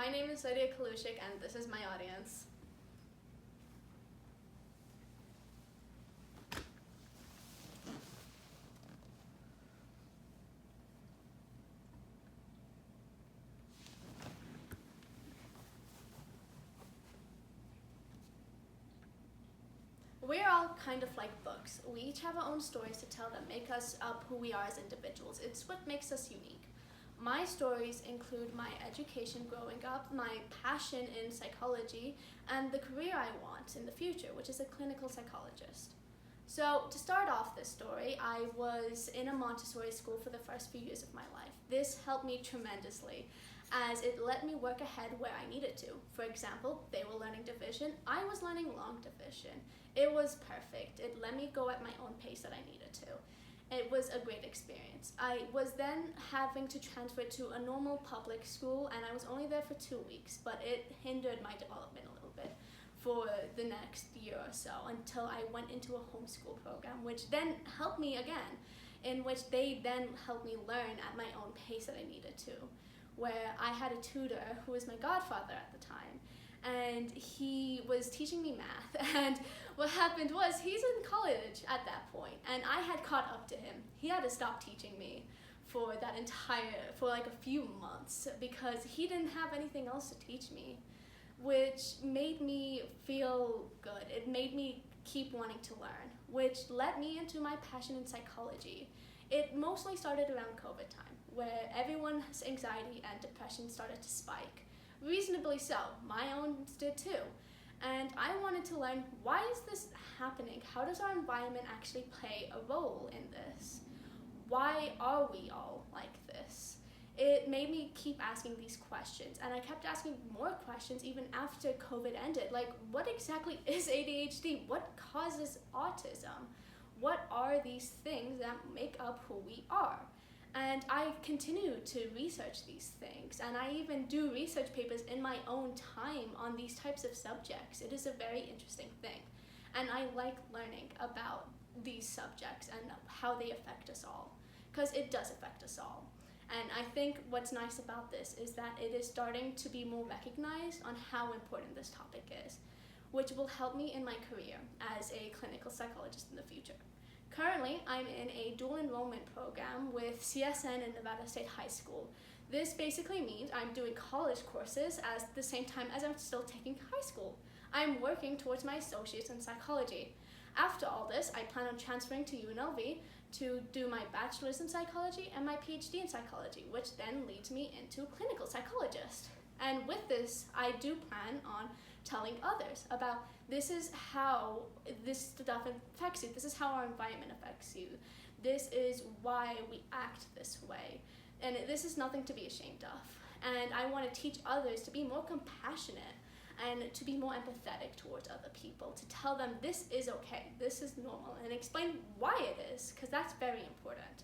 My name is Lydia Kalushik, and this is my audience. We're all kind of like books. We each have our own stories to tell that make us up who we are as individuals. It's what makes us unique. My stories include my education growing up, my passion in psychology, and the career I want in the future, which is a clinical psychologist. So to start off this story, I was in a Montessori school for the first few years of my life. This helped me tremendously, as it let me work ahead where I needed to. For example, they were learning division, I was learning long division. It was perfect. It let me go at my own pace that I needed to. It was a great experience. I was then having to transfer to a normal public school, and I was only there for 2 weeks, but it hindered my development a little bit for the next year or so until I went into a homeschool program, which then helped me again, in which they then helped me learn at my own pace that I needed to, where I had a tutor who was my godfather at the time, and he was teaching me math. And what happened was, he's in college at that point, and I had caught up to him. He had to stop teaching me for like a few months because he didn't have anything else to teach me, which made me feel good. It made me keep wanting to learn, which led me into my passion in psychology. It mostly started around COVID time, where everyone's anxiety and depression started to spike. Reasonably so, my own did too. And I wanted to learn, why is this happening? How does our environment actually play a role in this? Why are we all like this? It made me keep asking these questions, and I kept asking more questions even after COVID ended. Like, what exactly is ADHD? What causes autism? What are these things that make up who we are? And I continue to research these things, and I even do research papers in my own time on these types of subjects. It is a very interesting thing, and I like learning about these subjects and how they affect us all, because it does affect us all. And I think what's nice about this is that it is starting to be more recognized on how important this topic is, which will help me in my career as a clinical psychologist in the future. Currently, I'm in a dual enrollment program with CSN and Nevada State High School. This basically means I'm doing college courses at the same time as I'm still taking high school. I'm working towards my associates in psychology. After all this, I plan on transferring to UNLV to do my bachelor's in psychology and my PhD in psychology, which then leads me into clinical psychologist. And with this, I do plan on telling others about this is how this stuff affects you, this is how our environment affects you, this is why we act this way, and this is nothing to be ashamed of. And I want to teach others to be more compassionate and to be more empathetic towards other people, to tell them this is okay, this is normal, and explain why it is, because that's very important.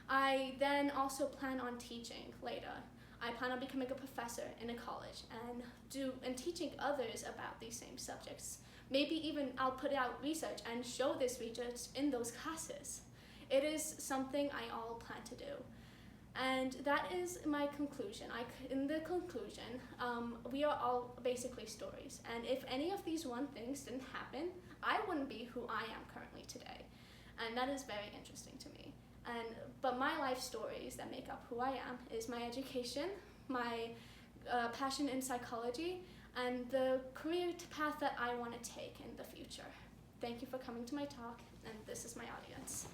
I then also plan on teaching later. I plan on becoming a professor in a college and teaching others about these same subjects. Maybe even I'll put out research and show this research in those classes. It is something I all plan to do. And that is my conclusion. In the conclusion, we are all basically stories. And if any of these one things didn't happen, I wouldn't be who I am currently today. And that is very interesting to me. But my life stories that make up who I am is my education, my passion in psychology, and the career path that I want to take in the future. Thank you for coming to my talk, and this is my audience.